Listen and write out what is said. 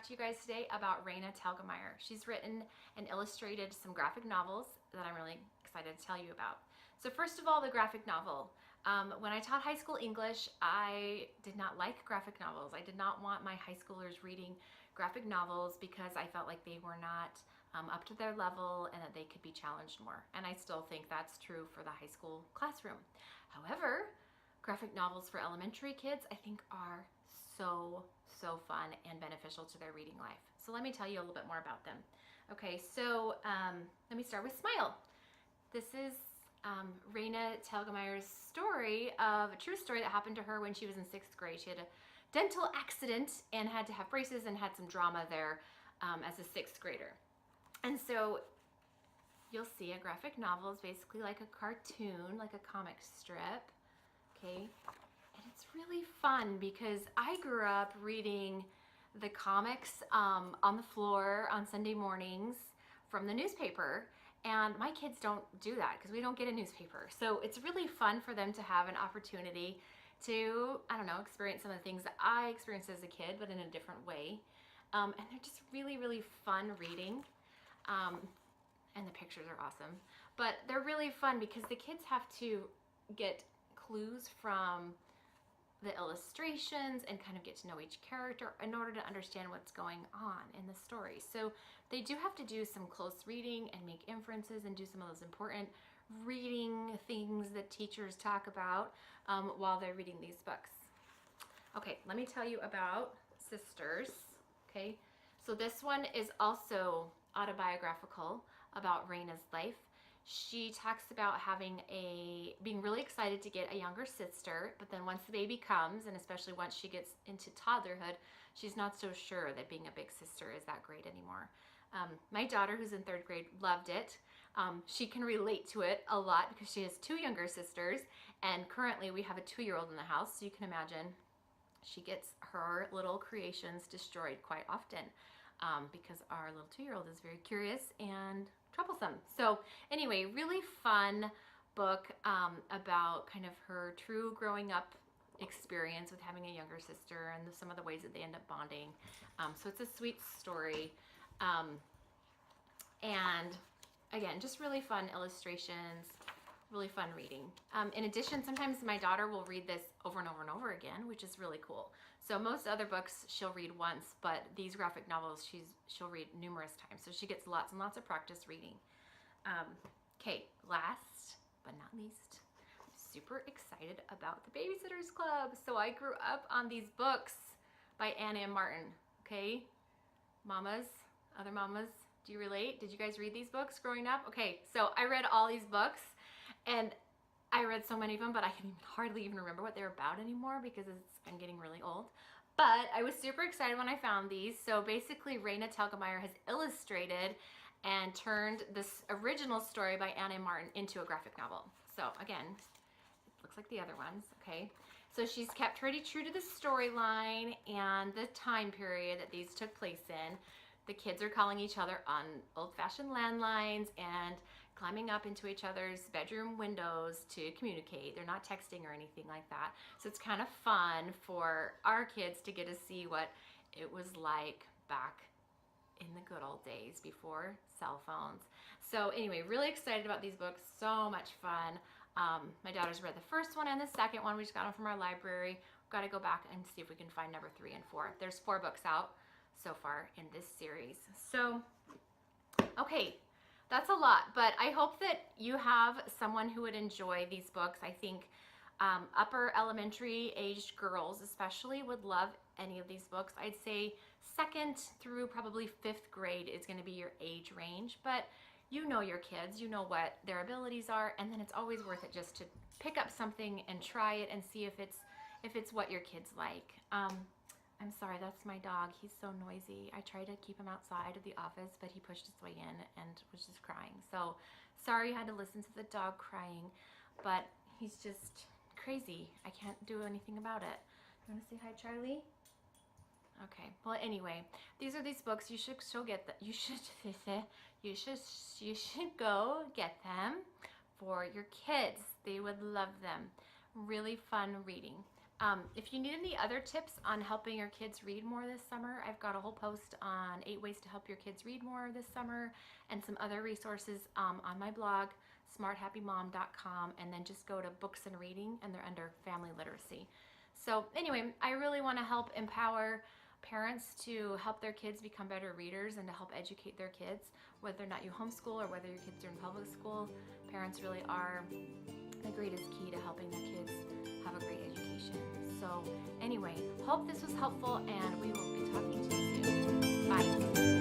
talk to you guys today about Raina Telgemeier. She's written and illustrated some graphic novels that I'm really excited to tell you about. So first of all, the graphic novel. When I taught high school English, I did not like graphic novels. I did not want my high schoolers reading graphic novels because I felt like they were not up to their level and that they could be challenged more. And I still think that's true for the high school classroom. However, graphic novels for elementary kids, I think, are so fun and beneficial to their reading life. So let me tell you a little bit more about them. Okay, so let me start with Smile. This is Raina Telgemeier's story of a true story that happened to her when she was in 6th grade. She had a dental accident and had to have braces and had some drama there as a 6th grader. And so you'll see a graphic novel is basically like a cartoon, like a comic strip. Okay, and it's really fun because I grew up reading the comics on the floor on Sunday mornings from the newspaper, and my kids don't do that because we don't get a newspaper. So it's really fun for them to have an opportunity to, I don't know, experience some of the things that I experienced as a kid, but in a different way. And they're just really fun reading. And the pictures are awesome, but they're really fun because the kids have to get clues from the illustrations and kind of get to know each character in order to understand what's going on in the story. So they do have to do some close reading and make inferences and do some of those important reading things that teachers talk about while they're reading these books. Okay, let me tell you about Sisters. Okay, so this one is also autobiographical about Raina's life. She talks about being really excited to get a younger sister, but then once the baby comes, and especially once she gets into toddlerhood, she's not so sure that being a big sister is that great anymore. My daughter, who's in 3rd grade, loved it. She can relate to it a lot because she has 2 younger sisters, and currently we have a 2-year-old in the house, so you can imagine she gets her little creations destroyed quite often because our little 2-year-old is very curious and troublesome. So anyway, really fun book about kind of her true growing up experience with having a younger sister and some of the ways that they end up bonding. So it's a sweet story. And again, just really fun illustrations, really fun reading. In addition, sometimes my daughter will read this over and over and over again, which is really cool. So most other books she'll read once, but these graphic novels she'll read numerous times. So she gets lots and lots of practice reading. Okay, last but not least, I'm super excited about the Babysitters Club. So I grew up on these books by Anna and Martin. Okay, mamas, other mamas, do you relate? Did you guys read these books growing up? Okay, so I read all these books, and I read so many of them, but I can hardly even remember what they're about anymore because I'm getting really old. But I was super excited when I found these. So basically, Raina Telgemeier has illustrated and turned this original story by Anna and Martin into a graphic novel. So again, it looks like the other ones, okay? So she's kept pretty true to the storyline and the time period that these took place in. The kids are calling each other on old-fashioned landlines and climbing up into each other's bedroom windows to communicate. They're not texting or anything like that. So it's kind of fun for our kids to get to see what it was like back in the good old days before cell phones. So anyway, really excited about these books. So much fun. My daughter's read the first one and the second one. We just got them from our library. We've got to go back and see if we can find number 3 and 4. There's 4 books out so far in this series. So, okay, that's a lot, but I hope that you have someone who would enjoy these books. I think upper elementary aged girls especially would love any of these books. I'd say 2nd through probably 5th grade is going to be your age range, but you know your kids, you know what their abilities are, and then it's always worth it just to pick up something and try it and see if it's what your kids like. I'm sorry, that's my dog. He's so noisy. I tried to keep him outside of the office, but he pushed his way in and was just crying. So sorry you had to listen to the dog crying, but he's just crazy. I can't do anything about it. You want to say hi, Charlie? Okay. Well, anyway, these are these books. You should still get them. You should go get them for your kids. They would love them. Really fun reading. If you need any other tips on helping your kids read more this summer, I've got a whole post on 8 ways to help your kids read more this summer and some other resources on my blog, smarthappymom.com, and then just go to books and reading and they're under family literacy. So anyway, I really want to help empower parents to help their kids become better readers and to help educate their kids, whether or not you homeschool or whether your kids are in public school. Parents really are the greatest key to helping their kids have a great education. So anyway, hope this was helpful and we will be talking to you soon. Bye.